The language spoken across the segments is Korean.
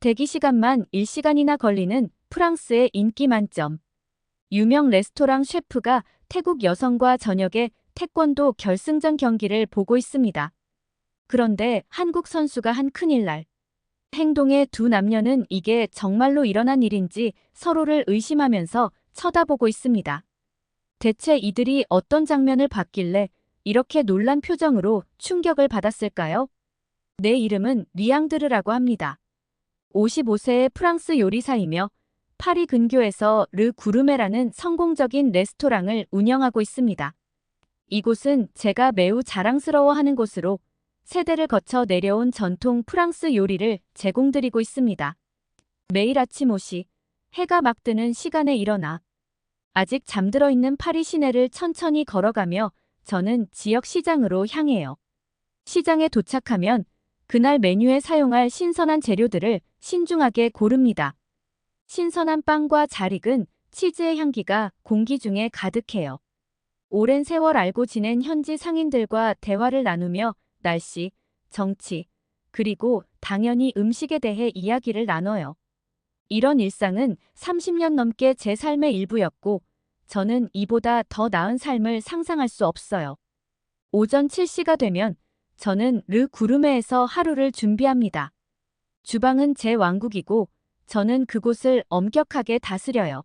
대기 시간만 1시간이나 걸리는 프랑스의 인기 만점. 유명 레스토랑 셰프가 태국 여성과 저녁에 태권도 결승전 경기를 보고 있습니다. 그런데 한국 선수가 한 큰일날 행동의 두 남녀는 이게 정말로 일어난 일인지 서로를 의심하면서 쳐다보고 있습니다. 대체 이들이 어떤 장면을 봤길래 이렇게 놀란 표정으로 충격을 받았을까요? 내 이름은 리앙드르라고 합니다. 55세의 프랑스 요리사이며 파리 근교에서 르 구르메라는 성공적인 레스토랑을 운영하고 있습니다. 이곳은 제가 매우 자랑스러워하는 곳으로 세대를 거쳐 내려온 전통 프랑스 요리를 제공드리고 있습니다. 매일 아침 5시 해가 막 뜨는 시간에 일어나 아직 잠들어 있는 파리 시내를 천천히 걸어가며 저는 지역 시장으로 향해요. 시장에 도착하면 그날 메뉴에 사용할 신선한 재료들을 신중하게 고릅니다. 신선한 빵과 잘 익은 치즈의 향기가 공기 중에 가득해요. 오랜 세월 알고 지낸 현지 상인들과 대화를 나누며 날씨, 정치, 그리고 당연히 음식에 대해 이야기를 나눠요. 이런 일상은 30년 넘게 제 삶의 일부였고, 저는 이보다 더 나은 삶을 상상할 수 없어요. 오전 7시가 되면 저는 르 구르메에서 하루를 준비합니다. 주방은 제 왕국이고 저는 그곳을 엄격하게 다스려요.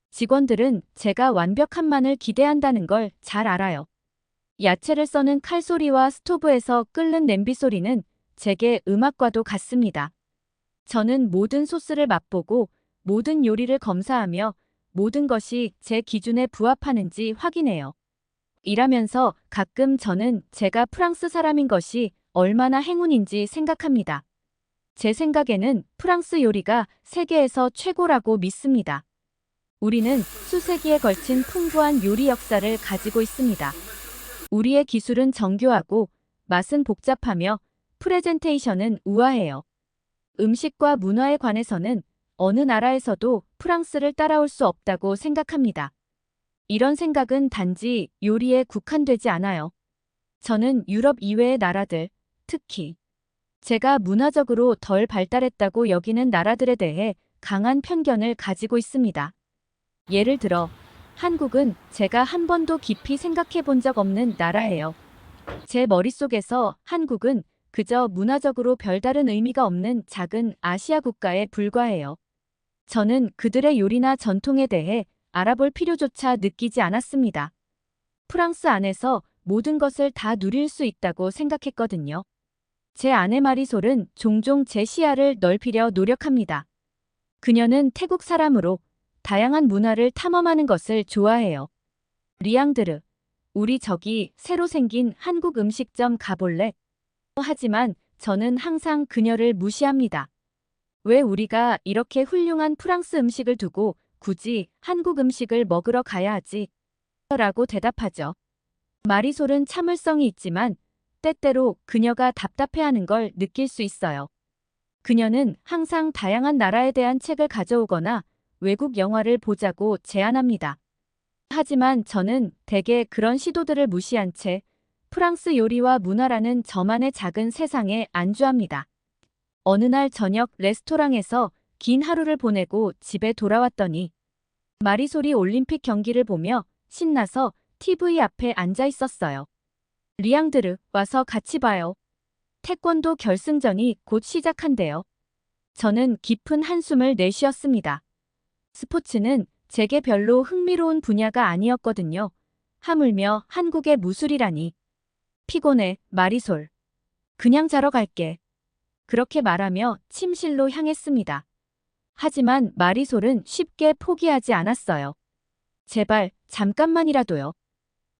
직원들은 제가 완벽함만을 기대한다는 걸 잘 알아요. 야채를 써는 칼소리와 스토브에서 끓는 냄비 소리는 제게 음악과도 같습니다. 저는 모든 소스를 맛보고 모든 요리를 검사하며 모든 것이 제 기준에 부합하는지 확인해요. 일하면서 가끔 저는 제가 프랑스 사람인 것이 얼마나 행운인지 생각합니다. 제 생각에는 프랑스 요리가 세계에서 최고라고 믿습니다. 우리는 수세기에 걸친 풍부한 요리 역사를 가지고 있습니다. 우리의 기술은 정교하고 맛은 복잡하며 프레젠테이션은 우아해요. 음식과 문화에 관해서는 어느 나라에서도 프랑스를 따라올 수 없다고 생각합니다. 이런 생각은 단지 요리에 국한되지 않아요. 저는 유럽 이외의 나라들, 특히 제가 문화적으로 덜 발달했다고 여기는 나라들에 대해 강한 편견을 가지고 있습니다. 예를 들어, 한국은 제가 한 번도 깊이 생각해 본 적 없는 나라예요. 제 머릿속에서 한국은 그저 문화적으로 별다른 의미가 없는 작은 아시아 국가에 불과해요. 저는 그들의 요리나 전통에 대해 알아볼 필요조차 느끼지 않았습니다. 프랑스 안에서 모든 것을 다 누릴 수 있다고 생각했거든요. 제 아내 마리솔은 종종 제 시야를 넓히려 노력합니다. 그녀는 태국 사람으로 다양한 문화를 탐험하는 것을 좋아해요. 리앙드르, 우리 저기 새로 생긴 한국 음식점 가볼래? 하지만 저는 항상 그녀를 무시합니다. 왜 우리가 이렇게 훌륭한 프랑스 음식을 두고 굳이 한국 음식을 먹으러 가야 하지? 라고 대답하죠. 마리솔은 참을성이 있지만 때때로 그녀가 답답해하는 걸 느낄 수 있어요. 그녀는 항상 다양한 나라에 대한 책을 가져오거나 외국 영화를 보자고 제안합니다. 하지만 저는 대개 그런 시도들을 무시한 채 프랑스 요리와 문화라는 저만의 작은 세상에 안주합니다. 어느 날 저녁 레스토랑에서 긴 하루를 보내고 집에 돌아왔더니 마리솔이 올림픽 경기를 보며 신나서 TV 앞에 앉아 있었어요. 리앙드르, 와서 같이 봐요. 태권도 결승전이 곧 시작한대요. 저는 깊은 한숨을 내쉬었습니다. 스포츠는 제게 별로 흥미로운 분야가 아니었거든요. 하물며 한국의 무술이라니. 피곤해, 마리솔. 그냥 자러 갈게. 그렇게 말하며 침실로 향했습니다. 하지만 마리솔은 쉽게 포기하지 않았어요. 제발, 잠깐만이라도요.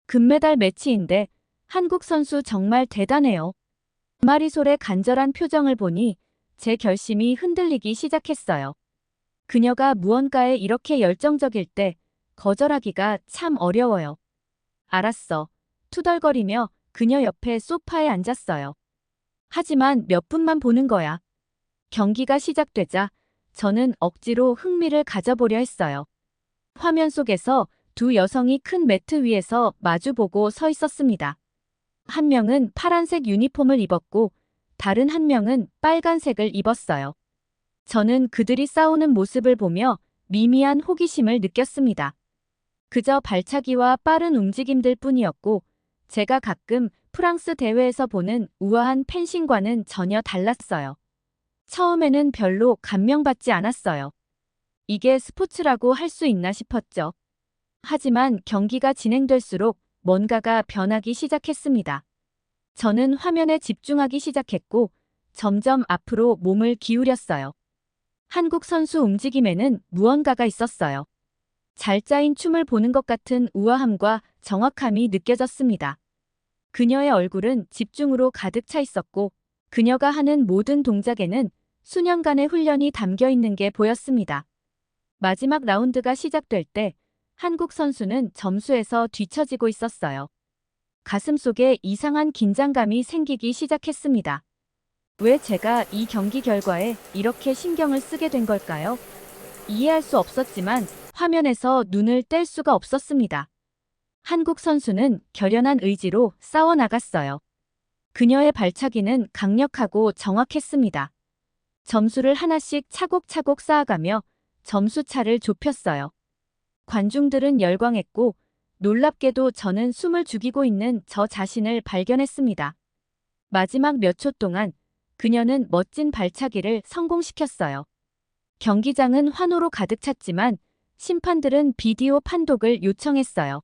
금메달 매치인데 한국 선수 정말 대단해요. 마리솔의 간절한 표정을 보니 제 결심이 흔들리기 시작했어요. 그녀가 무언가에 이렇게 열정적일 때 거절하기가 참 어려워요. 알았어. 투덜거리며 그녀 옆에 소파에 앉았어요. 하지만 몇 분만 보는 거야. 경기가 시작되자 저는 억지로 흥미를 가져보려 했어요. 화면 속에서 두 여성이 큰 매트 위에서 마주보고 서 있었습니다. 한 명은 파란색 유니폼을 입었고 다른 한 명은 빨간색을 입었어요. 저는 그들이 싸우는 모습을 보며 미미한 호기심을 느꼈습니다. 그저 발차기와 빠른 움직임들 뿐이었고, 제가 가끔 프랑스 대회에서 보는 우아한 펜싱과는 전혀 달랐어요. 처음에는 별로 감명받지 않았어요. 이게 스포츠라고 할 수 있나 싶었죠. 하지만 경기가 진행될수록 뭔가가 변하기 시작했습니다. 저는 화면에 집중하기 시작했고, 점점 앞으로 몸을 기울였어요. 한국 선수 움직임에는 무언가가 있었어요. 잘 짜인 춤을 보는 것 같은 우아함과 정확함이 느껴졌습니다. 그녀의 얼굴은 집중으로 가득 차 있었고, 그녀가 하는 모든 동작에는 수년간의 훈련이 담겨 있는 게 보였습니다. 마지막 라운드가 시작될 때 한국 선수는 점수에서 뒤처지고 있었어요. 가슴속에 이상한 긴장감이 생기기 시작했습니다. 왜 제가 이 경기 결과에 이렇게 신경을 쓰게 된 걸까요? 이해할 수 없었지만 화면에서 눈을 뗄 수가 없었습니다. 한국 선수는 결연한 의지로 싸워나갔어요. 그녀의 발차기는 강력하고 정확했습니다. 점수를 하나씩 차곡차곡 쌓아가며 점수차를 좁혔어요. 관중들은 열광했고, 놀랍게도 저는 숨을 죽이고 있는 저 자신을 발견했습니다. 마지막 몇 초 동안 그녀는 멋진 발차기를 성공시켰어요. 경기장은 환호로 가득 찼지만 심판들은 비디오 판독을 요청했어요.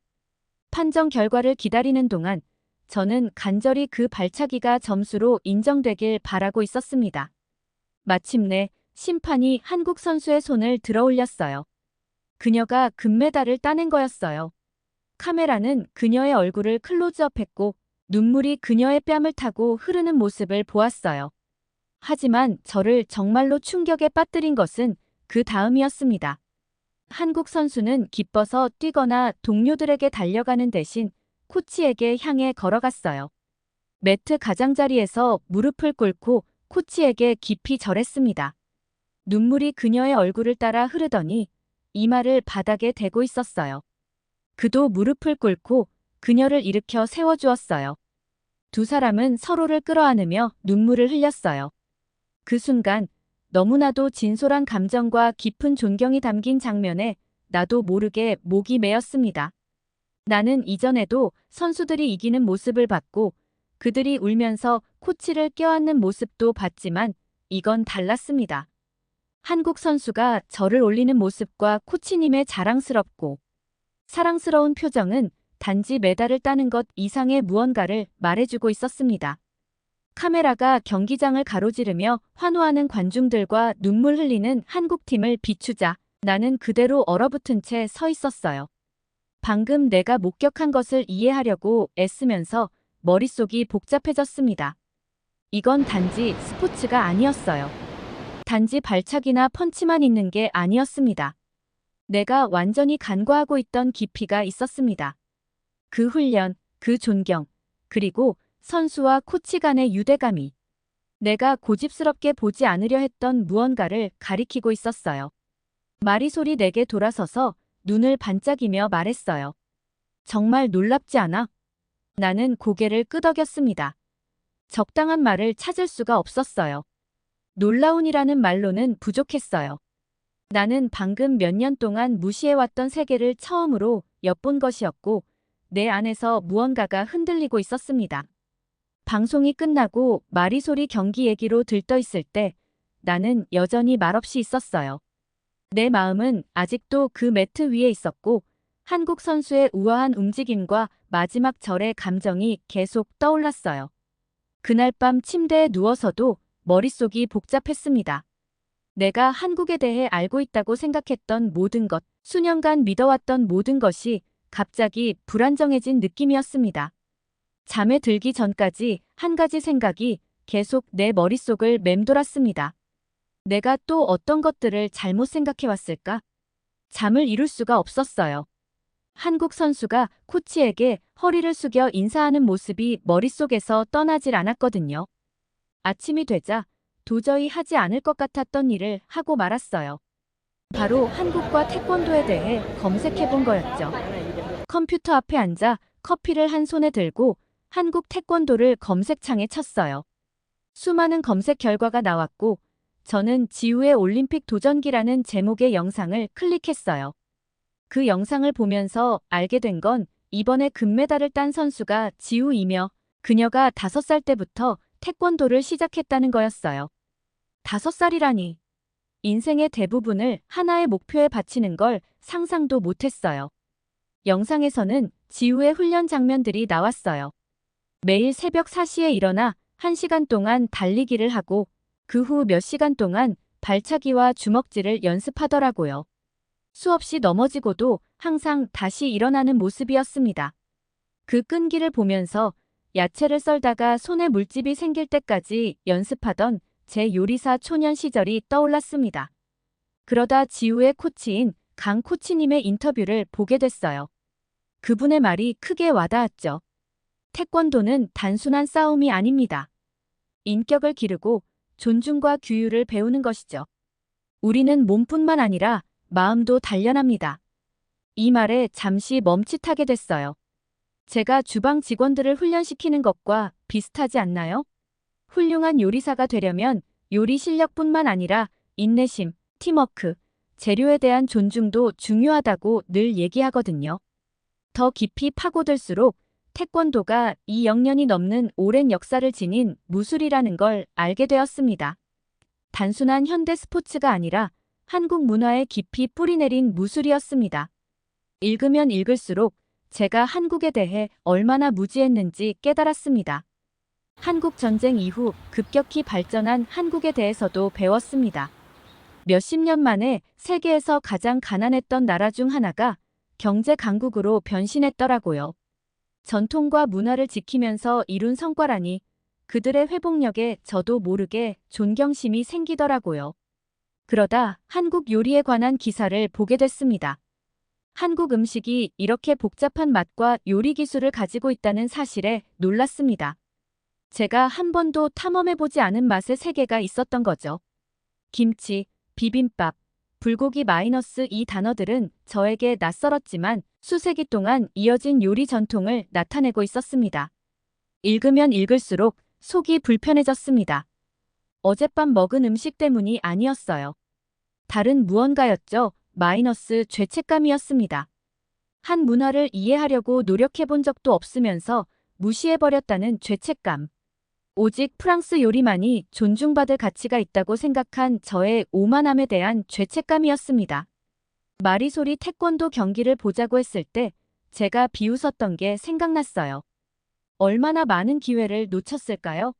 판정 결과를 기다리는 동안 저는 간절히 그 발차기가 점수로 인정되길 바라고 있었습니다. 마침내 심판이 한국 선수의 손을 들어 올렸어요. 그녀가 금메달을 따낸 거였어요. 카메라는 그녀의 얼굴을 클로즈업했고 눈물이 그녀의 뺨을 타고 흐르는 모습을 보았어요. 하지만 저를 정말로 충격에 빠뜨린 것은 그 다음이었습니다. 한국 선수는 기뻐서 뛰거나 동료들에게 달려가는 대신 코치에게 향해 걸어갔어요. 매트 가장자리에서 무릎을 꿇고 코치에게 깊이 절했습니다. 눈물이 그녀의 얼굴을 따라 흐르더니 이마를 바닥에 대고 있었어요. 그도 무릎을 꿇고 그녀를 일으켜 세워주었어요. 두 사람은 서로를 끌어안으며 눈물을 흘렸어요. 그 순간 너무나도 진솔한 감정과 깊은 존경이 담긴 장면에 나도 모르게 목이 메었습니다. 나는 이전에도 선수들이 이기는 모습을 봤고 그들이 울면서 코치를 껴안는 모습도 봤지만 이건 달랐습니다. 한국 선수가 저를 올리는 모습과 코치님의 자랑스럽고 사랑스러운 표정은 단지 메달을 따는 것 이상의 무언가를 말해주고 있었습니다. 카메라가 경기장을 가로지르며 환호하는 관중들과 눈물 흘리는 한국팀을 비추자 나는 그대로 얼어붙은 채 서 있었어요. 방금 내가 목격한 것을 이해하려고 애쓰면서 머릿속이 복잡해졌습니다. 이건 단지 스포츠가 아니었어요. 단지 발차기나 펀치만 있는 게 아니었습니다. 내가 완전히 간과하고 있던 깊이가 있었습니다. 그 훈련, 그 존경, 그리고 선수와 코치 간의 유대감이 내가 고집스럽게 보지 않으려 했던 무언가를 가리키고 있었어요. 마리솔이 내게 돌아서서 눈을 반짝이며 말했어요. 정말 놀랍지 않아? 나는 고개를 끄덕였습니다. 적당한 말을 찾을 수가 없었어요. 놀라운이라는 말로는 부족했어요. 나는 방금 몇 년 동안 무시해왔던 세계를 처음으로 엿본 것이었고 내 안에서 무언가가 흔들리고 있었습니다. 방송이 끝나고 마리솔이 경기 얘기로 들떠있을 때 나는 여전히 말없이 있었어요. 내 마음은 아직도 그 매트 위에 있었고 한국 선수의 우아한 움직임과 마지막 절의 감정이 계속 떠올랐어요. 그날 밤 침대에 누워서도 머릿속이 복잡했습니다. 내가 한국에 대해 알고 있다고 생각했던 모든 것, 수년간 믿어왔던 모든 것이 갑자기 불안정해진 느낌이었습니다. 잠에 들기 전까지 한 가지 생각이 계속 내 머릿속을 맴돌았습니다. 내가 또 어떤 것들을 잘못 생각해왔을까? 잠을 이룰 수가 없었어요. 한국 선수가 코치에게 허리를 숙여 인사하는 모습이 머릿속에서 떠나질 않았거든요. 아침이 되자 도저히 하지 않을 것 같았던 일을 하고 말았어요. 바로 한국과 태권도에 대해 검색해 본 거였죠. 컴퓨터 앞에 앉아 커피를 한 손에 들고 한국 태권도를 검색창에 쳤어요. 수많은 검색 결과가 나왔고 저는 지우의 올림픽 도전기라는 제목의 영상을 클릭했어요. 그 영상을 보면서 알게 된 건 이번에 금메달을 딴 선수가 지우이며 그녀가 5살 때부터 태권도를 시작했다는 거였어요. 5살이라니. 인생의 대부분을 하나의 목표에 바치는 걸 상상도 못했어요. 영상에서는 지우의 훈련 장면들이 나왔어요. 매일 새벽 4시에 일어나 1시간 동안 달리기를 하고 그 후 몇 시간 동안 발차기와 주먹질을 연습하더라고요. 수없이 넘어지고도 항상 다시 일어나는 모습이었습니다. 그 끈기를 보면서 야채를 썰다가 손에 물집이 생길 때까지 연습하던 제 요리사 초년 시절이 떠올랐습니다. 그러다 지우의 코치인 강 코치님의 인터뷰를 보게 됐어요. 그분의 말이 크게 와닿았죠. 태권도는 단순한 싸움이 아닙니다. 인격을 기르고 존중과 규율을 배우는 것이죠. 우리는 몸뿐만 아니라 마음도 단련합니다. 이 말에 잠시 멈칫하게 됐어요. 제가 주방 직원들을 훈련시키는 것과 비슷하지 않나요? 훌륭한 요리사가 되려면 요리 실력뿐만 아니라 인내심, 팀워크, 재료에 대한 존중도 중요하다고 늘 얘기하거든요. 더 깊이 파고들수록 태권도가 200년이 넘는 오랜 역사를 지닌 무술이라는 걸 알게 되었습니다. 단순한 현대 스포츠가 아니라 한국 문화에 깊이 뿌리내린 무술이었습니다. 읽으면 읽을수록 제가 한국에 대해 얼마나 무지했는지 깨달았습니다. 한국 전쟁 이후 급격히 발전한 한국에 대해서도 배웠습니다. 몇십 년 만에 세계에서 가장 가난했던 나라 중 하나가 경제 강국으로 변신했더라고요. 전통과 문화를 지키면서 이룬 성과라니 그들의 회복력에 저도 모르게 존경심이 생기더라고요. 그러다 한국 요리에 관한 기사를 보게 됐습니다. 한국 음식이 이렇게 복잡한 맛과 요리 기술을 가지고 있다는 사실에 놀랐습니다. 제가 한 번도 탐험해보지 않은 맛의 세계가 있었던 거죠. 김치, 비빔밥, 불고기 이 단어들은 저에게 낯설었지만 수세기 동안 이어진 요리 전통을 나타내고 있었습니다. 읽으면 읽을수록 속이 불편해졌습니다. 어젯밤 먹은 음식 때문이 아니었어요. 다른 무언가였죠. 죄책감이었습니다. 한 문화를 이해하려고 노력해본 적도 없으면서 무시해버렸다는 죄책감. 오직 프랑스 요리만이 존중받을 가치가 있다고 생각한 저의 오만함에 대한 죄책감이었습니다. 마리솔이 태권도 경기를 보자고 했을 때 제가 비웃었던 게 생각났어요. 얼마나 많은 기회를 놓쳤을까요?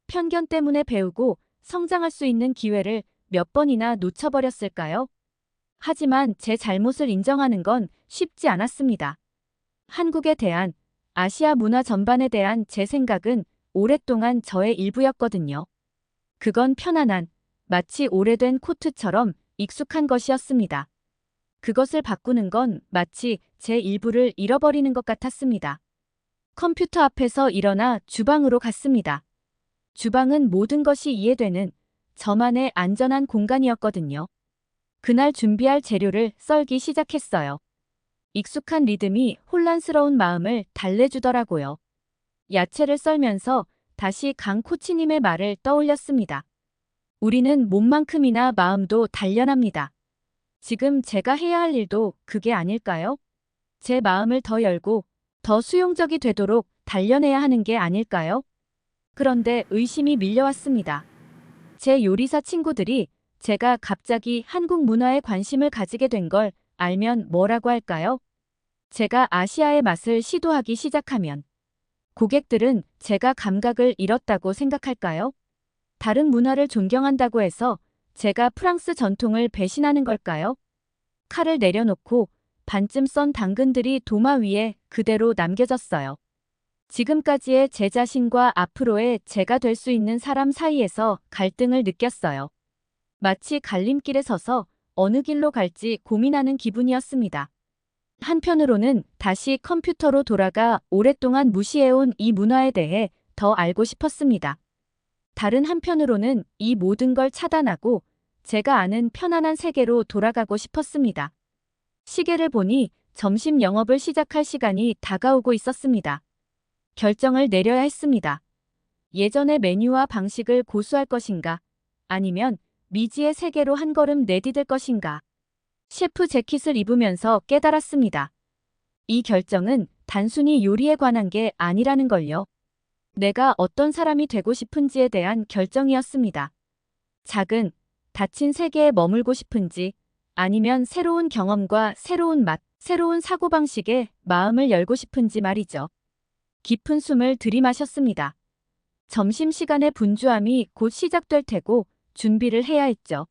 편견 때문에 배우고 성장할 수 있는 기회를 몇 번이나 놓쳐버렸을까요? 하지만 제 잘못을 인정하는 건 쉽지 않았습니다. 한국에 대한, 아시아 문화 전반에 대한 제 생각은 오랫동안 저의 일부였거든요. 그건 편안한, 마치 오래된 코트처럼 익숙한 것이었습니다. 그것을 바꾸는 건 마치 제 일부를 잃어버리는 것 같았습니다. 컴퓨터 앞에서 일어나 주방으로 갔습니다. 주방은 모든 것이 이해되는 저만의 안전한 공간이었거든요. 그날 준비할 재료를 썰기 시작했어요. 익숙한 리듬이 혼란스러운 마음을 달래주더라고요. 야채를 썰면서 다시 강 코치님의 말을 떠올렸습니다. 우리는 몸만큼이나 마음도 단련합니다. 지금 제가 해야 할 일도 그게 아닐까요? 제 마음을 더 열고 더 수용적이 되도록 단련해야 하는 게 아닐까요? 그런데 의심이 밀려왔습니다. 제 요리사 친구들이 제가 갑자기 한국 문화에 관심을 가지게 된 걸 알면 뭐라고 할까요? 제가 아시아의 맛을 시도하기 시작하면 고객들은 제가 감각을 잃었다고 생각할까요? 다른 문화를 존경한다고 해서 제가 프랑스 전통을 배신하는 걸까요? 칼을 내려놓고 반쯤 썬 당근들이 도마 위에 그대로 남겨졌어요. 지금까지의 제 자신과 앞으로의 제가 될 수 있는 사람 사이에서 갈등을 느꼈어요. 마치 갈림길에 서서 어느 길로 갈지 고민하는 기분이었습니다. 한편으로는 다시 컴퓨터로 돌아가 오랫동안 무시해온 이 문화에 대해 더 알고 싶었습니다. 다른 한편으로는 이 모든 걸 차단하고 제가 아는 편안한 세계로 돌아가고 싶었습니다. 시계를 보니 점심 영업을 시작할 시간이 다가오고 있었습니다. 결정을 내려야 했습니다. 예전의 메뉴와 방식을 고수할 것인가, 아니면 미지의 세계로 한 걸음 내디딜 것인가. 셰프 재킷을 입으면서 깨달았습니다. 이 결정은 단순히 요리에 관한 게 아니라는 걸요. 내가 어떤 사람이 되고 싶은지에 대한 결정이었습니다. 작은, 닫힌 세계에 머물고 싶은지, 아니면 새로운 경험과 새로운 맛, 새로운 사고방식에 마음을 열고 싶은지 말이죠. 깊은 숨을 들이마셨습니다. 점심시간의 분주함이 곧 시작될 테고 준비를 해야 했죠.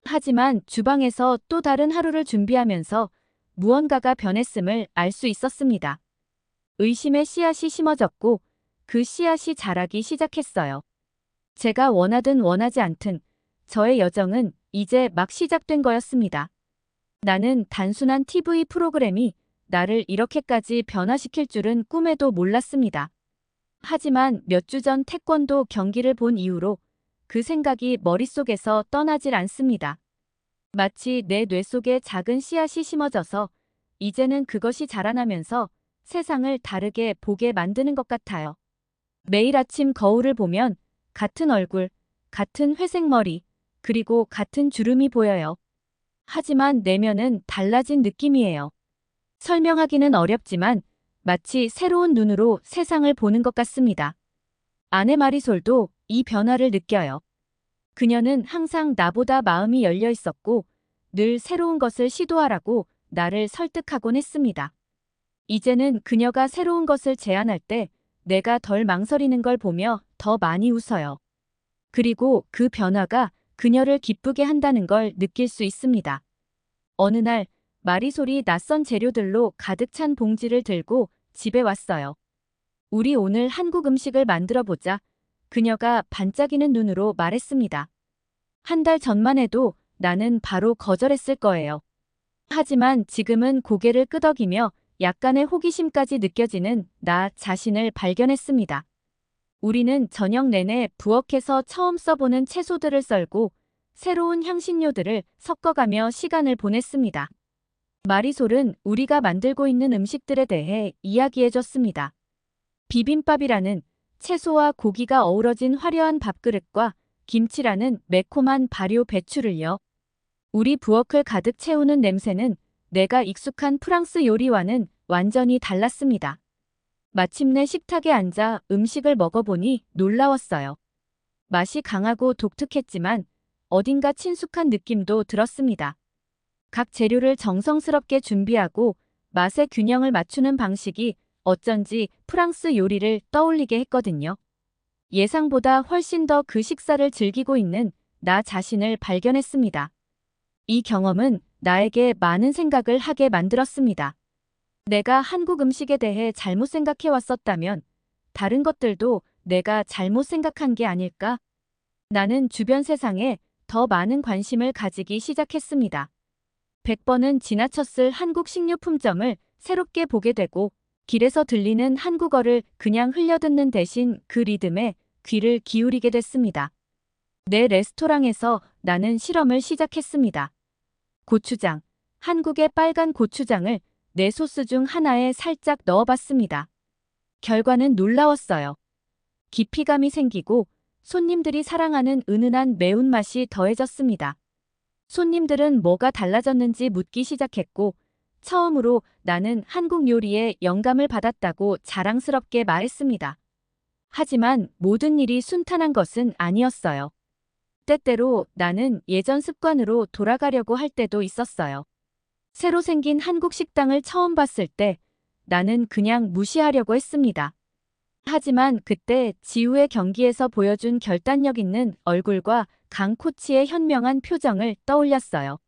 하지만 주방에서 또 다른 하루를 준비하면서 무언가가 변했음을 알 수 있었습니다. 의심의 씨앗이 심어졌고 그 씨앗이 자라기 시작했어요. 제가 원하든 원하지 않든 저의 여정은 이제 막 시작된 거였습니다. 나는 단순한 TV 프로그램이 나를 이렇게까지 변화시킬 줄은 꿈에도 몰랐습니다. 하지만 몇 주 전 태권도 경기를 본 이후로 그 생각이 머릿속에서 떠나질 않습니다. 마치 내 뇌 속에 작은 씨앗이 심어져서 이제는 그것이 자라나면서 세상을 다르게 보게 만드는 것 같아요. 매일 아침 거울을 보면 같은 얼굴, 같은 회색 머리, 그리고 같은 주름이 보여요. 하지만 내면은 달라진 느낌이에요. 설명하기는 어렵지만 마치 새로운 눈으로 세상을 보는 것 같습니다. 아내 마리솔도 이 변화를 느껴요. 그녀는 항상 나보다 마음이 열려 있었고 늘 새로운 것을 시도하라고 나를 설득하곤 했습니다. 이제는 그녀가 새로운 것을 제안할 때 내가 덜 망설이는 걸 보며 더 많이 웃어요. 그리고 그 변화가 그녀를 기쁘게 한다는 걸 느낄 수 있습니다. 어느 날 마리솔이 낯선 재료들로 가득 찬 봉지를 들고 집에 왔어요. 우리 오늘 한국 음식을 만들어 보자. 그녀가 반짝이는 눈으로 말했습니다. 한 달 전만 해도 나는 바로 거절했을 거예요. 하지만 지금은 고개를 끄덕이며 약간의 호기심까지 느껴지는 나 자신을 발견했습니다. 우리는 저녁 내내 부엌에서 처음 써보는 채소들을 썰고 새로운 향신료들을 섞어가며 시간을 보냈습니다. 마리솔은 우리가 만들고 있는 음식들에 대해 이야기해줬습니다. 비빔밥이라는 채소와 고기가 어우러진 화려한 밥그릇과 김치라는 매콤한 발효 배추를요. 우리 부엌을 가득 채우는 냄새는 내가 익숙한 프랑스 요리와는 완전히 달랐습니다. 마침내 식탁에 앉아 음식을 먹어보니 놀라웠어요. 맛이 강하고 독특했지만 어딘가 친숙한 느낌도 들었습니다. 각 재료를 정성스럽게 준비하고 맛의 균형을 맞추는 방식이 어쩐지 프랑스 요리를 떠올리게 했거든요. 예상보다 훨씬 더 그 식사를 즐기고 있는 나 자신을 발견했습니다. 이 경험은 나에게 많은 생각을 하게 만들었습니다. 내가 한국 음식에 대해 잘못 생각해 왔었다면 다른 것들도 내가 잘못 생각한 게 아닐까? 나는 주변 세상에 더 많은 관심을 가지기 시작했습니다. 100번은 지나쳤을 한국 식료품점을 새롭게 보게 되고 길에서 들리는 한국어를 그냥 흘려듣는 대신 그 리듬에 귀를 기울이게 됐습니다. 내 레스토랑에서 나는 실험을 시작했습니다. 고추장, 한국의 빨간 고추장을 내 소스 중 하나에 살짝 넣어봤습니다. 결과는 놀라웠어요. 깊이감이 생기고 손님들이 사랑하는 은은한 매운맛이 더해졌습니다. 손님들은 뭐가 달라졌는지 묻기 시작했고 처음으로 나는 한국 요리에 영감을 받았다고 자랑스럽게 말했습니다. 하지만 모든 일이 순탄한 것은 아니었어요. 때때로 나는 예전 습관으로 돌아가려고 할 때도 있었어요. 새로 생긴 한국 식당을 처음 봤을 때 나는 그냥 무시하려고 했습니다. 하지만 그때 지우의 경기에서 보여준 결단력 있는 얼굴과 강 코치의 현명한 표정을 떠올렸어요.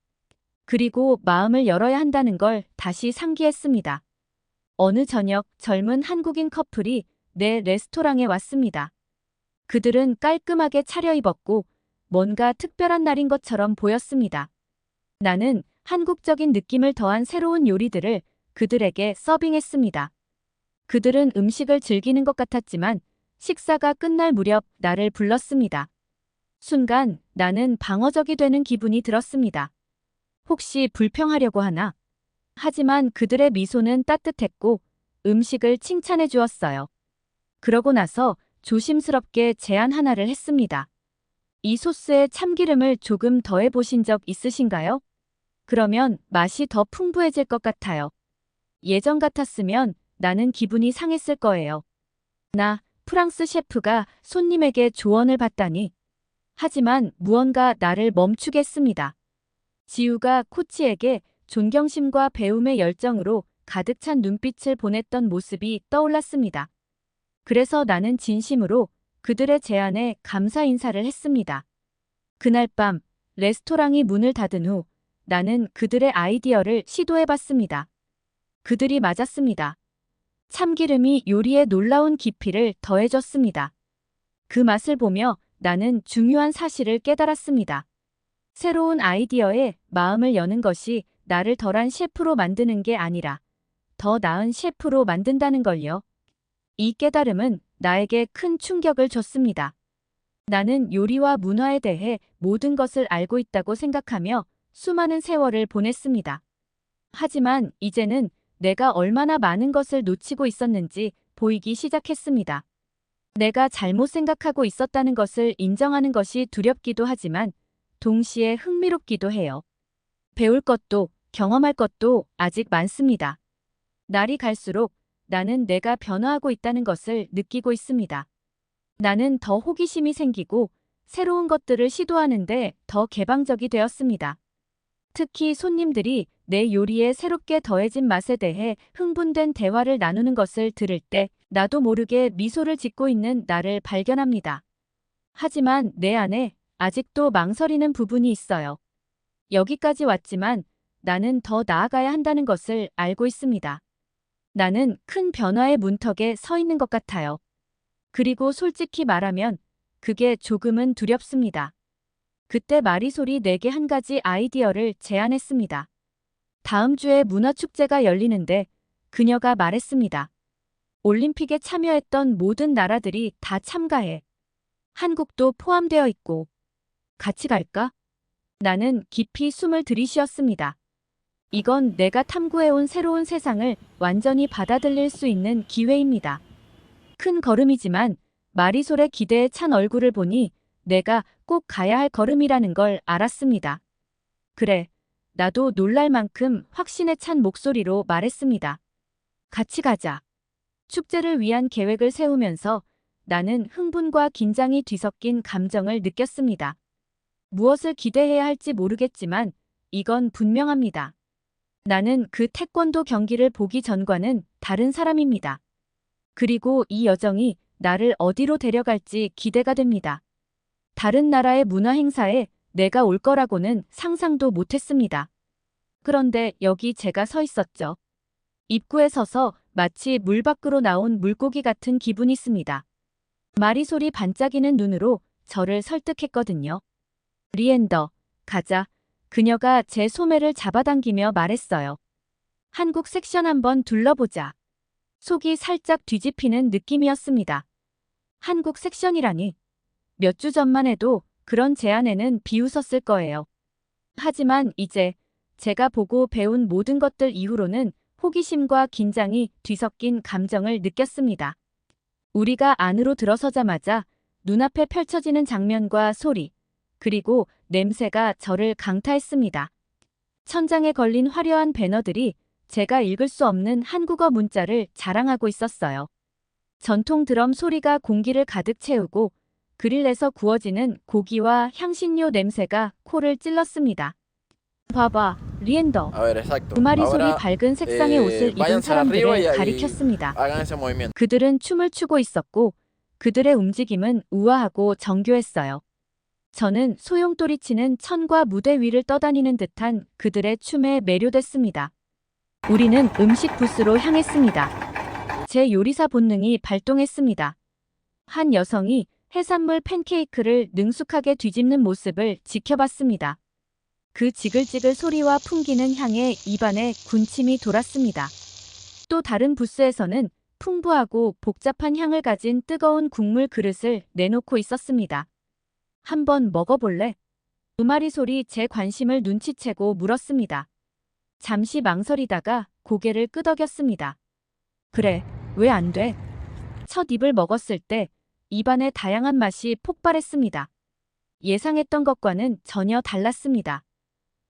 그리고 마음을 열어야 한다는 걸 다시 상기했습니다. 어느 저녁 젊은 한국인 커플이 내 레스토랑에 왔습니다. 그들은 깔끔하게 차려입었고 뭔가 특별한 날인 것처럼 보였습니다. 나는 한국적인 느낌을 더한 새로운 요리들을 그들에게 서빙했습니다. 그들은 음식을 즐기는 것 같았지만 식사가 끝날 무렵 나를 불렀습니다. 순간 나는 방어적이 되는 기분이 들었습니다. 혹시 불평하려고 하나? 하지만 그들의 미소는 따뜻했고 음식을 칭찬해 주었어요. 그러고 나서 조심스럽게 제안 하나를 했습니다. 이 소스에 참기름을 조금 더해 보신 적 있으신가요? 그러면 맛이 더 풍부해질 것 같아요. 예전 같았으면 나는 기분이 상했을 거예요. 나, 프랑스 셰프가 손님에게 조언을 받다니. 하지만 무언가 나를 멈추게 했습니다. 지우가 코치에게 존경심과 배움의 열정으로 가득 찬 눈빛을 보냈던 모습이 떠올랐습니다. 그래서 나는 진심으로 그들의 제안에 감사 인사를 했습니다. 그날 밤 레스토랑이 문을 닫은 후 나는 그들의 아이디어를 시도해봤습니다. 그들이 맞았습니다. 참기름이 요리에 놀라운 깊이를 더해줬습니다. 그 맛을 보며 나는 중요한 사실을 깨달았습니다. 새로운 아이디어에 마음을 여는 것이 나를 덜한 셰프로 만드는 게 아니라 더 나은 셰프로 만든다는 걸요. 이 깨달음은 나에게 큰 충격을 줬습니다. 나는 요리와 문화에 대해 모든 것을 알고 있다고 생각하며 수많은 세월을 보냈습니다. 하지만 이제는 내가 얼마나 많은 것을 놓치고 있었는지 보이기 시작했습니다. 내가 잘못 생각하고 있었다는 것을 인정하는 것이 두렵기도 하지만 동시에 흥미롭기도 해요. 배울 것도 경험할 것도 아직 많습니다. 날이 갈수록 나는 내가 변화하고 있다는 것을 느끼고 있습니다. 나는 더 호기심이 생기고 새로운 것들을 시도하는데 더 개방적이 되었습니다. 특히 손님들이 내 요리에 새롭게 더해진 맛에 대해 흥분된 대화를 나누는 것을 들을 때 나도 모르게 미소를 짓고 있는 나를 발견합니다. 하지만 내 안에 아직도 망설이는 부분이 있어요. 여기까지 왔지만 나는 더 나아가야 한다는 것을 알고 있습니다. 나는 큰 변화의 문턱에 서 있는 것 같아요. 그리고 솔직히 말하면 그게 조금은 두렵습니다. 그때 마리솔이 내게 한 가지 아이디어를 제안했습니다. 다음 주에 문화축제가 열리는데 그녀가 말했습니다. 올림픽에 참여했던 모든 나라들이 다 참가해. 한국도 포함되어 있고. 같이 갈까? 나는 깊이 숨을 들이쉬었습니다. 이건 내가 탐구해온 새로운 세상을 완전히 받아들일 수 있는 기회입니다. 큰 걸음이지만 마리솔의 기대에 찬 얼굴을 보니 내가 꼭 가야 할 걸음이라는 걸 알았습니다. 그래, 나도 놀랄 만큼 확신에 찬 목소리로 말했습니다. 같이 가자. 축제를 위한 계획을 세우면서 나는 흥분과 긴장이 뒤섞인 감정을 느꼈습니다. 무엇을 기대해야 할지 모르겠지만 이건 분명합니다. 나는 그 태권도 경기를 보기 전과는 다른 사람입니다. 그리고 이 여정이 나를 어디로 데려갈지 기대가 됩니다. 다른 나라의 문화 행사에 내가 올 거라고는 상상도 못했습니다. 그런데 여기 제가 서 있었죠. 입구에 서서 마치 물 밖으로 나온 물고기 같은 기분이었습니다. 마리솔이 반짝이는 눈으로 저를 설득했거든요. 리엔더, 가자. 그녀가 제 소매를 잡아당기며 말했어요. 한국 섹션 한번 둘러보자. 속이 살짝 뒤집히는 느낌이었습니다. 한국 섹션이라니. 몇 주 전만 해도 그런 제안에는 비웃었을 거예요. 하지만 이제 제가 보고 배운 모든 것들 이후로는 호기심과 긴장이 뒤섞인 감정을 느꼈습니다. 우리가 안으로 들어서자마자 눈앞에 펼쳐지는 장면과 소리, 그리고 냄새가 저를 강타했습니다. 천장에 걸린 화려한 배너들이 제가 읽을 수 없는 한국어 문자를 자랑하고 있었어요. 전통 드럼 소리가 공기를 가득 채우고 그릴에서 구워지는 고기와 향신료 냄새가 코를 찔렀습니다. 봐봐, 리엔더. A ver, exacto. 그 마리솔이 Ahora 밝은 색상의 옷을 입은 váyanse arriba 사람들을 y 가리켰습니다. hagan ese movimiento. 그들은 춤을 추고 있었고 그들의 움직임은 우아하고 정교했어요. 저는 소용돌이치는 천과 무대 위를 떠다니는 듯한 그들의 춤에 매료됐습니다. 우리는 음식 부스로 향했습니다. 제 요리사 본능이 발동했습니다. 한 여성이 해산물 팬케이크를 능숙하게 뒤집는 모습을 지켜봤습니다. 그 지글지글 소리와 풍기는 향에 입안에 군침이 돌았습니다. 또 다른 부스에서는 풍부하고 복잡한 향을 가진 뜨거운 국물 그릇을 내놓고 있었습니다. 한번 먹어볼래? 마리솔이 제 관심을 눈치채고 물었습니다. 잠시 망설이다가 고개를 끄덕였습니다. 그래, 왜 안 돼? 첫 입을 먹었을 때 입안에 다양한 맛이 폭발했습니다. 예상했던 것과는 전혀 달랐습니다.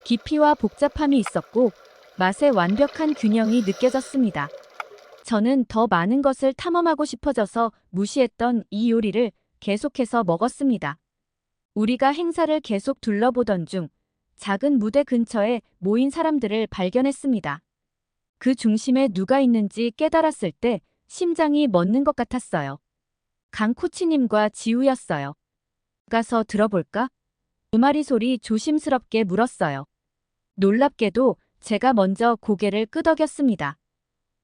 깊이와 복잡함이 있었고 맛의 완벽한 균형이 느껴졌습니다. 저는 더 많은 것을 탐험하고 싶어져서 무시했던 이 요리를 계속해서 먹었습니다. 우리가 행사를 계속 둘러보던 중 작은 무대 근처에 모인 사람들을 발견했습니다. 그 중심에 누가 있는지 깨달았을 때 심장이 멎는 것 같았어요. 강 코치님과 지우였어요. 가서 들어볼까? 우마리 소리 조심스럽게 물었어요. 놀랍게도 제가 먼저 고개를 끄덕였습니다.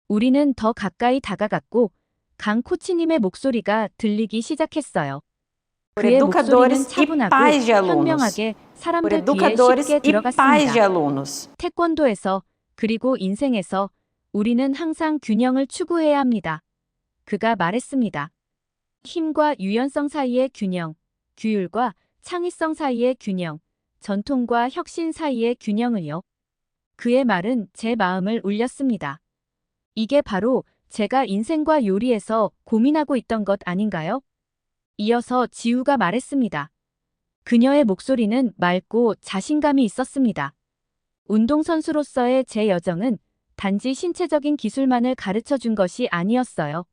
우리는 더 가까이 다가갔고 강 코치님의 목소리가 들리기 시작했어요. 그의 목소리는 차분하고 현명하게 사람들 귀에 쉽게 들어갔습니다. 태권도에서 그리고 인생에서 우리는 항상 균형을 추구해야 합니다. 그가 말했습니다. 힘과 유연성 사이의 균형, 규율과 창의성 사이의 균형, 전통과 혁신 사이의 균형을요. 그의 말은 제 마음을 울렸습니다. 이게 바로 제가 인생과 요리에서 고민하고 있던 것 아닌가요? 이어서 지우가 말했습니다. 그녀의 목소리는 맑고 자신감이 있었습니다. 운동선수로서의 제 여정은 단지 신체적인 기술만을 가르쳐 준 것이 아니었어요.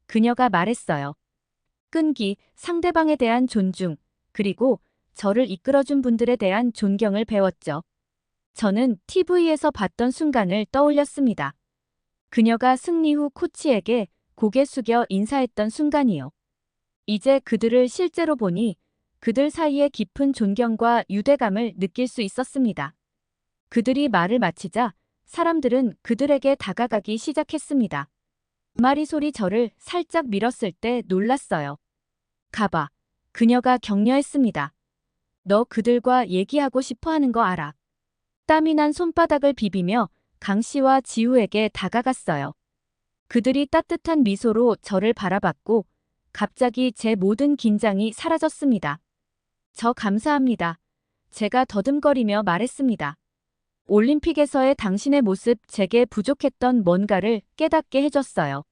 그녀가 말했어요. 끈기, 상대방에 대한 존중, 그리고 저를 이끌어준 분들에 대한 존경을 배웠죠. 저는 TV에서 봤던 순간을 떠올렸습니다. 그녀가 승리 후 코치에게 고개 숙여 인사했던 순간이요. 이제 그들을 실제로 보니 그들 사이에 깊은 존경과 유대감을 느낄 수 있었습니다. 그들이 말을 마치자 사람들은 그들에게 다가가기 시작했습니다. 마리 소리 저를 살짝 밀었을 때 놀랐어요. 가봐. 그녀가 격려했습니다. 너 그들과 얘기하고 싶어 하는 거 알아. 땀이 난 손바닥을 비비며 강 씨와 지우에게 다가갔어요. 그들이 따뜻한 미소로 저를 바라봤고 갑자기 제 모든 긴장이 사라졌습니다. 저 감사합니다. 제가 더듬거리며 말했습니다. 올림픽에서의 당신의 모습 제게 부족했던 뭔가를 깨닫게 해줬어요.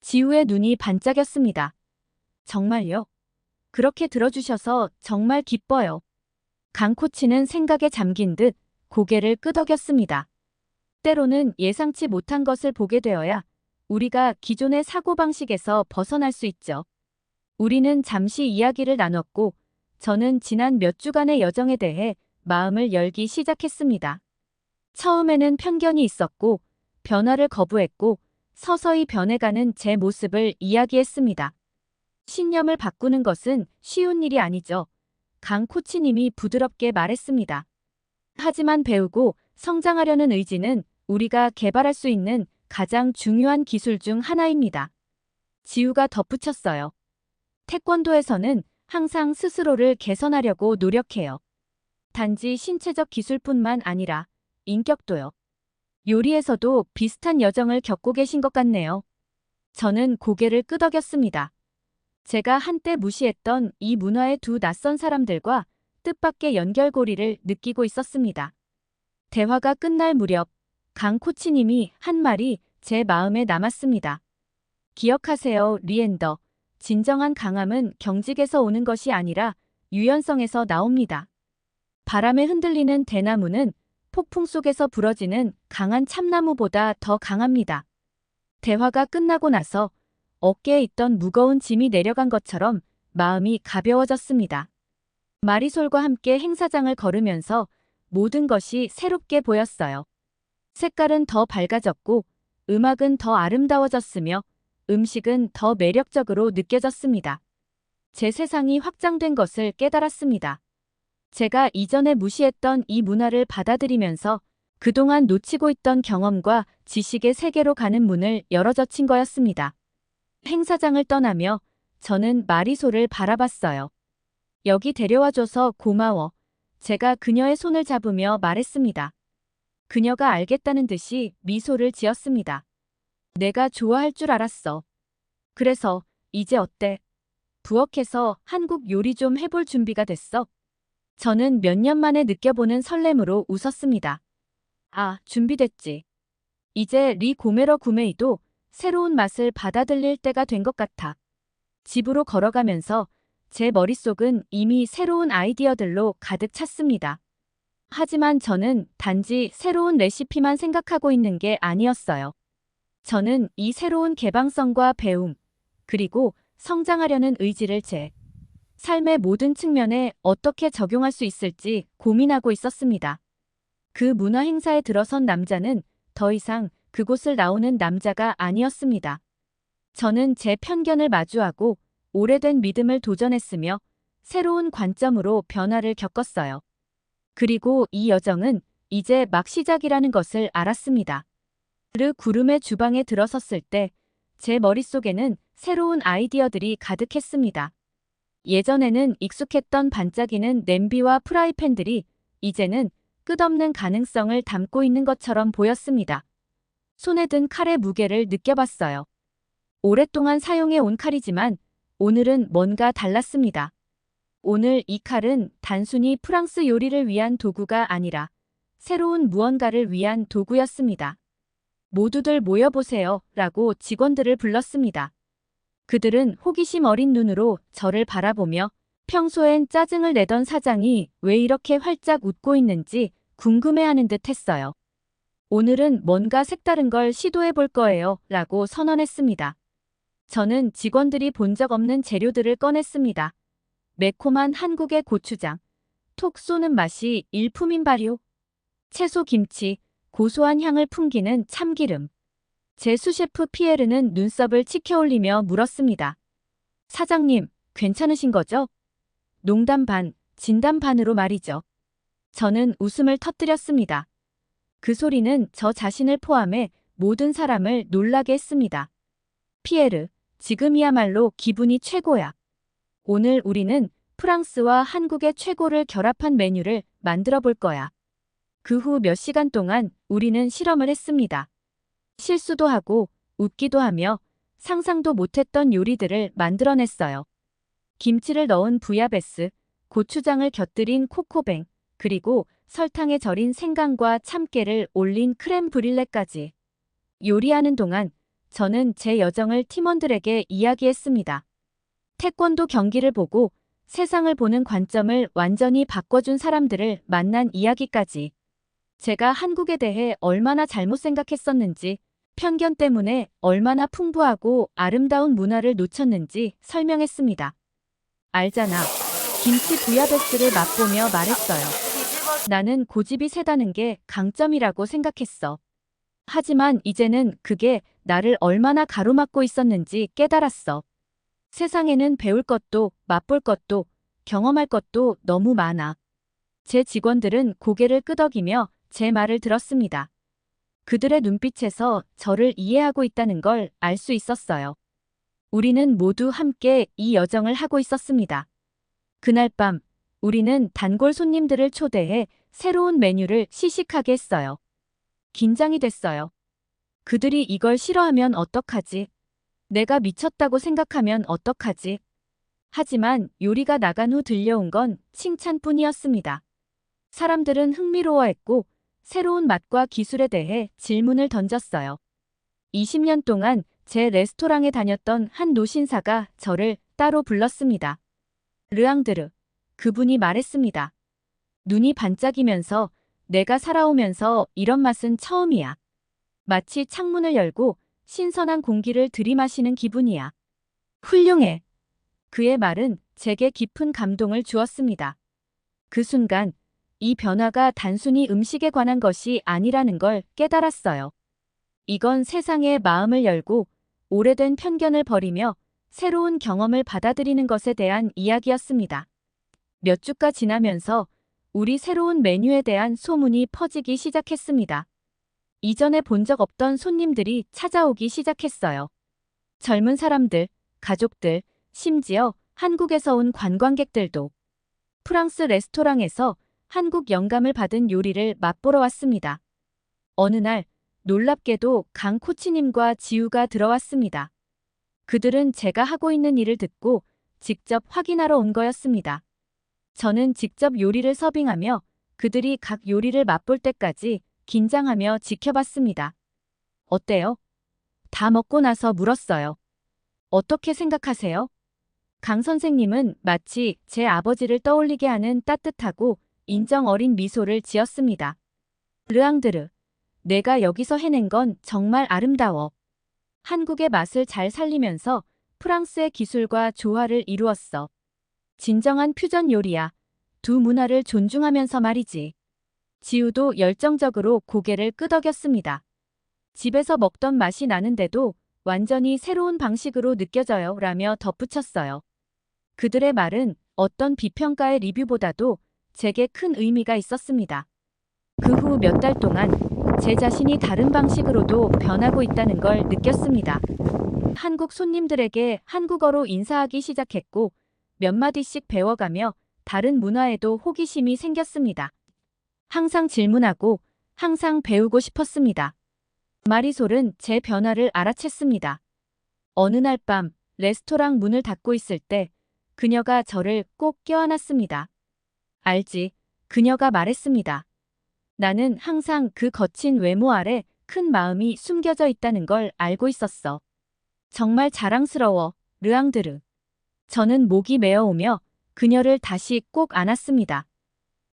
지우의 눈이 반짝였습니다. 정말요? 그렇게 들어주셔서 정말 기뻐요. 강 코치는 생각에 잠긴 듯 고개를 끄덕였습니다. 때로는 예상치 못한 것을 보게 되어야 우리가 기존의 사고방식에서 벗어날 수 있죠. 우리는 잠시 이야기를 나눴고 저는 지난 몇 주간의 여정에 대해 마음을 열기 시작했습니다. 처음에는 편견이 있었고 변화를 거부했고 서서히 변해가는 제 모습을 이야기했습니다. 신념을 바꾸는 것은 쉬운 일이 아니죠. 강 코치님이 부드럽게 말했습니다. 하지만 배우고 성장하려는 의지는 우리가 개발할 수 있는 가장 중요한 기술 중 하나입니다. 지우가 덧붙였어요. 태권도에서는 항상 스스로를 개선하려고 노력해요. 단지 신체적 기술뿐만 아니라 인격도요. 요리에서도 비슷한 여정을 겪고 계신 것 같네요. 저는 고개를 끄덕였습니다. 제가 한때 무시했던 이 문화의 두 낯선 사람들과 뜻밖의 연결고리를 느끼고 있었습니다. 대화가 끝날 무렵 강 코치님이 한 말이 제 마음에 남았습니다. 기억하세요, 리엔더. 진정한 강함은 경직에서 오는 것이 아니라 유연성에서 나옵니다. 바람에 흔들리는 대나무는 폭풍 속에서 부러지는 강한 참나무보다 더 강합니다. 대화가 끝나고 나서 어깨에 있던 무거운 짐이 내려간 것처럼 마음이 가벼워졌습니다. 마리솔과 함께 행사장을 걸으면서 모든 것이 새롭게 보였어요. 색깔은 더 밝아졌고 음악은 더 아름다워졌으며 음식은 더 매력적으로 느껴졌습니다. 제 세상이 확장된 것을 깨달았습니다. 제가 이전에 무시했던 이 문화를 받아들이면서 그동안 놓치고 있던 경험과 지식의 세계로 가는 문을 열어젖힌 거였습니다. 행사장을 떠나며 저는 마리솔을 바라봤어요. 여기 데려와줘서 고마워. 제가 그녀의 손을 잡으며 말했습니다. 그녀가 알겠다는 듯이 미소를 지었습니다. 내가 좋아할 줄 알았어. 그래서 이제 어때? 부엌에서 한국 요리 좀 해볼 준비가 됐어? 저는 몇 년 만에 느껴보는 설렘으로 웃었습니다. 아, 준비됐지. 이제 리 고메러 구메이도 새로운 맛을 받아들일 때가 된 것 같아. 집으로 걸어가면서 제 머릿속은 이미 새로운 아이디어들로 가득 찼습니다. 하지만 저는 단지 새로운 레시피만 생각하고 있는 게 아니었어요. 저는 이 새로운 개방성과 배움, 그리고 성장하려는 의지를 제 삶의 모든 측면에 어떻게 적용할 수 있을지 고민하고 있었습니다. 그 문화 행사에 들어선 남자는 더 이상 그곳을 나오는 남자가 아니었습니다. 저는 제 편견을 마주하고 오래된 믿음을 도전했으며 새로운 관점으로 변화를 겪었어요. 그리고 이 여정은 이제 막 시작이라는 것을 알았습니다. 르 구름의 주방에 들어섰을 때 제 머릿속에는 새로운 아이디어들이 가득했습니다. 예전에는 익숙했던 반짝이는 냄비와 프라이팬들이 이제는 끝없는 가능성을 담고 있는 것처럼 보였습니다. 손에 든 칼의 무게를 느껴봤어요. 오랫동안 사용해 온 칼이지만 오늘은 뭔가 달랐습니다. 오늘 이 칼은 단순히 프랑스 요리를 위한 도구가 아니라 새로운 무언가를 위한 도구였습니다. 모두들 모여보세요 라고 직원들을 불렀습니다. 그들은 호기심 어린 눈으로 저를 바라보며 평소엔 짜증을 내던 사장이 왜 이렇게 활짝 웃고 있는지 궁금해하는 듯 했어요. 오늘은 뭔가 색다른 걸 시도해 볼 거예요 라고 선언했습니다. 저는 직원들이 본 적 없는 재료들을 꺼냈습니다. 매콤한 한국의 고추장, 톡 쏘는 맛이 일품인 발효, 채소 김치, 고소한 향을 풍기는 참기름. 제 수셰프 피에르는 눈썹을 치켜올리며 물었습니다. 사장님, 괜찮으신 거죠? 농담 반, 진담 반으로 말이죠. 저는 웃음을 터뜨렸습니다. 그 소리는 저 자신을 포함해 모든 사람을 놀라게 했습니다. 피에르, 지금이야말로 기분이 최고야. 오늘 우리는 프랑스와 한국의 최고를 결합한 메뉴를 만들어 볼 거야. 그 후 몇 시간 동안 우리는 실험을 했습니다. 실수도 하고 웃기도 하며 상상도 못했던 요리들을 만들어냈어요. 김치를 넣은 부야베스, 고추장을 곁들인 코코뱅, 그리고 설탕에 절인 생강과 참깨를 올린 크렘 브릴레까지. 요리하는 동안 저는 제 여정을 팀원들에게 이야기했습니다. 태권도 경기를 보고 세상을 보는 관점을 완전히 바꿔준 사람들을 만난 이야기까지. 제가 한국에 대해 얼마나 잘못 생각했었는지, 편견 때문에 얼마나 풍부하고 아름다운 문화를 놓쳤는지 설명했습니다. 알잖아. 김치 부야베스를 맛보며 말했어요. 나는 고집이 세다는 게 강점이라고 생각했어. 하지만 이제는 그게 나를 얼마나 가로막고 있었는지 깨달았어. 세상에는 배울 것도, 맛볼 것도, 경험할 것도 너무 많아. 제 직원들은 고개를 끄덕이며 제 말을 들었습니다. 그들의 눈빛에서 저를 이해하고 있다는 걸 알 수 있었어요. 우리는 모두 함께 이 여정을 하고 있었습니다. 그날 밤, 우리는 단골 손님들을 초대해 새로운 메뉴를 시식하게 했어요. 긴장이 됐어요. 그들이 이걸 싫어하면 어떡하지? 내가 미쳤다고 생각하면 어떡하지? 하지만 요리가 나간 후 들려온 건 칭찬뿐이었습니다. 사람들은 흥미로워했고 새로운 맛과 기술에 대해 질문을 던졌어요. 20년 동안 제 레스토랑에 다녔던 한 노신사가 저를 따로 불렀습니다. 르앙드르, 그분이 말했습니다. 눈이 반짝이면서 내가 살아오면서 이런 맛은 처음이야. 마치 창문을 열고 신선한 공기를 들이마시는 기분이야. 훌륭해. 그의 말은 제게 깊은 감동을 주었습니다. 그 순간 이 변화가 단순히 음식에 관한 것이 아니라는 걸 깨달았어요. 이건 세상의 마음을 열고 오래된 편견을 버리며 새로운 경험을 받아들이는 것에 대한 이야기였습니다. 몇 주가 지나면서 우리 새로운 메뉴에 대한 소문이 퍼지기 시작했습니다. 이전에 본 적 없던 손님들이 찾아오기 시작했어요. 젊은 사람들, 가족들, 심지어 한국에서 온 관광객들도 프랑스 레스토랑에서 한국 영감을 받은 요리를 맛보러 왔습니다. 어느 날 놀랍게도 강 코치님과 지우가 들어왔습니다. 그들은 제가 하고 있는 일을 듣고 직접 확인하러 온 거였습니다. 저는 직접 요리를 서빙하며 그들이 각 요리를 맛볼 때까지 긴장하며 지켜봤습니다. 어때요? 다 먹고 나서 물었어요. 어떻게 생각하세요? 강 선생님은 마치 제 아버지를 떠올리게 하는 따뜻하고 인정 어린 미소를 지었습니다. 르앙드르, 내가 여기서 해낸 건 정말 아름다워. 한국의 맛을 잘 살리면서 프랑스의 기술과 조화를 이루었어. 진정한 퓨전 요리야. 두 문화를 존중하면서 말이지. 지우도 열정적으로 고개를 끄덕였습니다. 집에서 먹던 맛이 나는데도 완전히 새로운 방식으로 느껴져요 라며 덧붙였어요. 그들의 말은 어떤 비평가의 리뷰보다도 제게 큰 의미가 있었습니다. 그 후 몇 달 동안 제 자신이 다른 방식으로도 변하고 있다는 걸 느꼈습니다. 한국 손님들에게 한국어로 인사하기 시작했고 몇 마디씩 배워가며 다른 문화에도 호기심이 생겼습니다. 항상 질문하고 항상 배우고 싶었습니다. 마리솔은 제 변화를 알아챘습니다. 어느 날 밤 레스토랑 문을 닫고 있을 때 그녀가 저를 꼭 껴안았습니다. 알지? 그녀가 말했습니다. 나는 항상 그 거친 외모 아래 큰 마음이 숨겨져 있다는 걸 알고 있었어. 정말 자랑스러워, 르앙드르. 저는 목이 메어오며 그녀를 다시 꼭 안았습니다.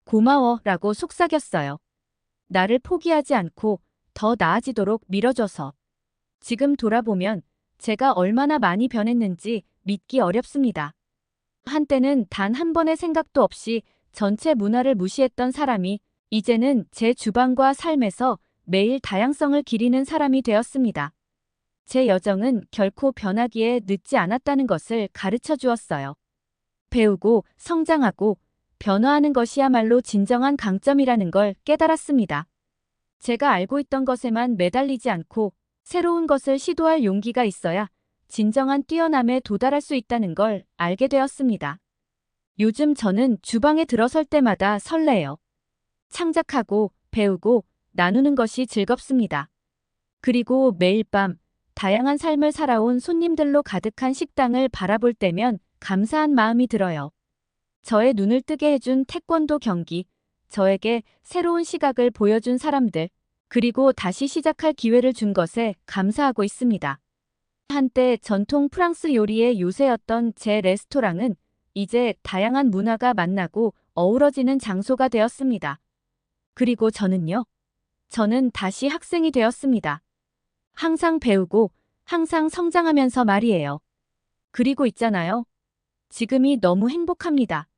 고마워 라고 속삭였어요. 나를 포기하지 않고 더 나아지도록 밀어줘서. 지금 돌아보면 제가 얼마나 많이 변했는지 믿기 어렵습니다. 한때는 단 한 번의 생각도 없이 전체 문화를 무시했던 사람이 이제는 제 주방과 삶에서 매일 다양성을 기리는 사람이 되었습니다. 제 여정은 결코 변하기에 늦지 않았다는 것을 가르쳐 주었어요. 배우고 성장하고 변화하는 것이야말로 진정한 강점이라는 걸 깨달았습니다. 제가 알고 있던 것에만 매달리지 않고 새로운 것을 시도할 용기가 있어야 진정한 뛰어남에 도달할 수 있다는 걸 알게 되었습니다. 요즘 저는 주방에 들어설 때마다 설레요. 창작하고 배우고 나누는 것이 즐겁습니다. 그리고 매일 밤 다양한 삶을 살아온 손님들로 가득한 식당을 바라볼 때면 감사한 마음이 들어요. 저의 눈을 뜨게 해준 태권도 경기, 저에게 새로운 시각을 보여준 사람들, 그리고 다시 시작할 기회를 준 것에 감사하고 있습니다. 한때 전통 프랑스 요리의 요새였던 제 레스토랑은 이제 다양한 문화가 만나고 어우러지는 장소가 되었습니다. 그리고 저는요? 저는 다시 학생이 되었습니다. 항상 배우고 항상 성장하면서 말이에요. 그리고 있잖아요. 지금이 너무 행복합니다.